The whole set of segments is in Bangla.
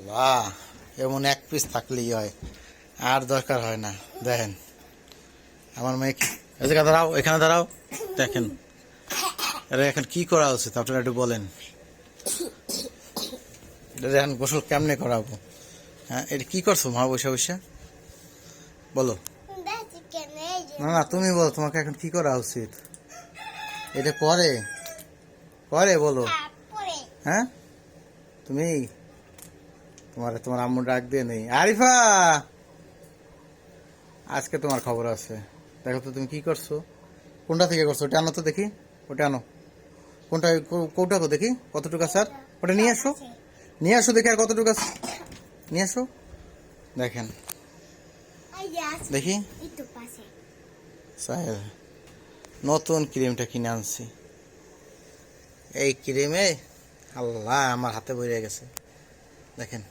আল্লাহ, এমন এক পিস থাকলেই হয়, আর দরকার হয় না। দেখেন আমার মেয়ে, এদিকে দাঁড়াও, এখানে দাঁড়াও। দেখেন আরে এখন কি করা উচিত আপনারা একটু বলেন। এখন গোসল কেমনে করাবো? হ্যাঁ, এটা কি করছো মা বসে বসে? বলো। না না, তুমি বলো তোমাকে এখন কি করা উচিত? এটা পরে পরে বলো। হ্যাঁ, তুমি তোমার আম্মু ডাক দিয়ে নেই। আরিফা, আজকে তোমার খবর আছে। দেখো তো তুমি কি করছো, কোনটা থেকে করছো? ওটা আনো তো দেখি, ওটা আনো। কোনটা কোনটা দেখি কতটুকু আছে? আর ওটা নিয়ে আসো, নিয়ে আসো দেখি আর কতটুকু আছে, নিয়ে আসো। দেখেন দেখি, নতুন ক্রিমটা কিনে আনছি। এই ক্রিমে আল্লাহ আমার হাতে বইরে গেছে দেখেন।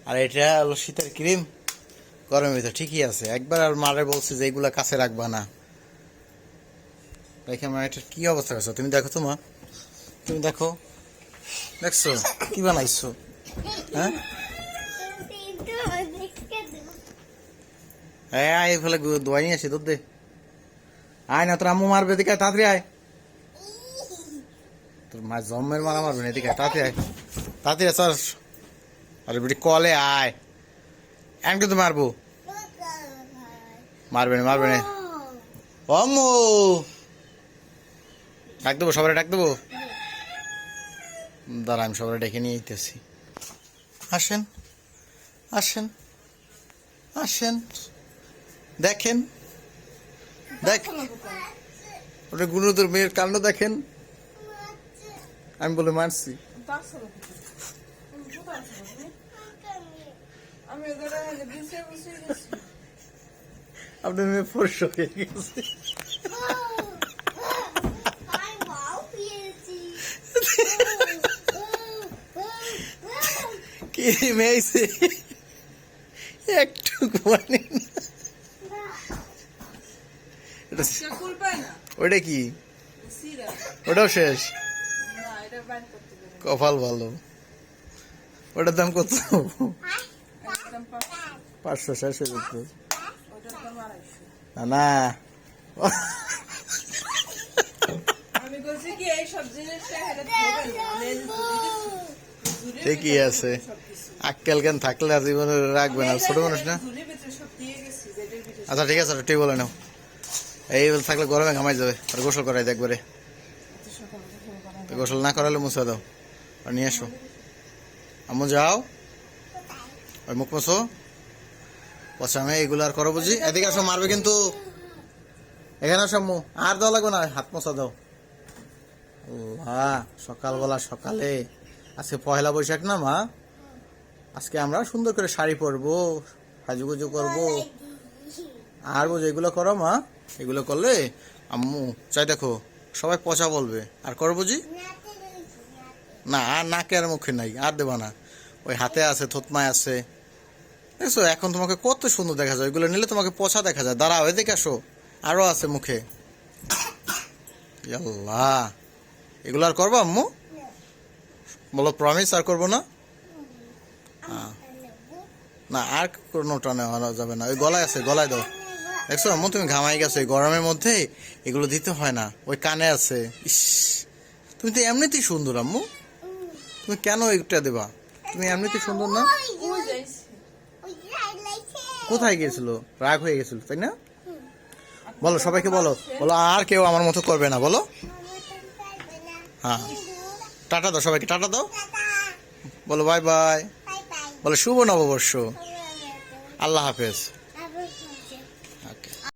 আর এটা হলো শীতের ক্রিম, গরমের ভিতরে ঠিকই আছে। একবার আর মারে বলছি যে এইগুলা কাছে রাখবা না। দেখে মা এটা কি অবস্থা করছো তুমি? দেখো তো মা, তুমি দেখো, দেখছো কি বানাইছো? হ্যাঁ, আয় ফেলে দোয়াই নিয়ে আসি, দুধ দে। আয় না, তোর আম্মু মারবে, এদিকে তাড়াতাড়ি আয়। তোর মা জম্মের মারা মারবে না, এদিকে তাড়াতাড়ি আয়, তাড়াতাড়ি আয়। আরে বেটি কলে আয়, এখন কিন্তু মারবো। মারবে না, মারবে না। আম্মু ডাক দেবো, সবাই ডাক দেবো। দাঁড়া, আমি সবাই ডেকে নিয়ে যেতেছি। আসেন আসেন আসেন, দেখেন দেখ, ওটা গুরুদের মেয়ের কাণ্ড দেখেন। আমি বলে মারছি, আপনার মেয়ে ফর্স হয়ে গেছে। কি মেয়েছে একটু মানে ওটা কি? ওটাও শেষ? কপাল ভালো। ওটার দাম কত? 500 শেষ হয়ে যেত না। ঠিকই আছে, আক্কেল জ্ঞান থাকলে আর জীবনে রাখবে না, ছোট মানুষ না। আচ্ছা ঠিক আছে, ঠিক বলে নাও। এই থাকলে গরমে ঘামাই যাবে, আর গোসল করাই দেয় একবারে। গোসল না করালে মুছে দাও আর নিয়ে এসো। আম্মু যাও, ওই মুখ মুছো। আচ্ছা আমি এইগুলো আর করো বুঝি। এদিকে আসো, মারবে কিন্তু। এখানে আসো আম্মু, আর দেওয়া লাগবে না, হাত মোছা দাও। আল্লাহ, সকালবেলা সকালে, আজকে পয়লা বৈশাখ না মা? আজকে আমরা সুন্দর করে শাড়ি পরবো, সাজুগুজু করবো। আর বুঝো এগুলো করো মা, এগুলো করলে আম্মু চাই দেখো সবাই পচা বলবে। আর করো বুঝি না, আর নাকে আর মুখে নাই, আর দেবা না। ওই হাতে আছে, থতমায় আছে, দেখছো? এখন তোমাকে কত সুন্দর দেখা যায়, এগুলো নিলে তোমাকে পচা দেখা যায়। দাঁড়াও, এদিকে আসো, আরো আছে মুখে। আল্লাহ, এগুলো আর করবো আম্মু? বলো প্রমিস, আর করবো না? না, আর কোনোটা নেওয়া যাবে না। ওই গলায় আছে, গলায় দাও। দেখছো আম্মু, তুমি ঘামাই গেছো, এই গরমের মধ্যে এগুলো দিতে হয় না। ওই কানে আছে। ইস, তুমি তো এমনিতেই সুন্দর আম্মু, তুমি কেন এটা দেবা? তুমি এমনিতেই সুন্দর না? কোথায় গিয়েছিল? রাগ হয়ে গেছিল তাই না? বলো সবাইকে, বলো বলো আর কেউ আমার মতো করবে না, বলো। হ্যাঁ, টাটা দাও সবাইকে, টাটা দাও, বলো বাই বাই, বলো শুভ নববর্ষ, আল্লাহ হাফেজ।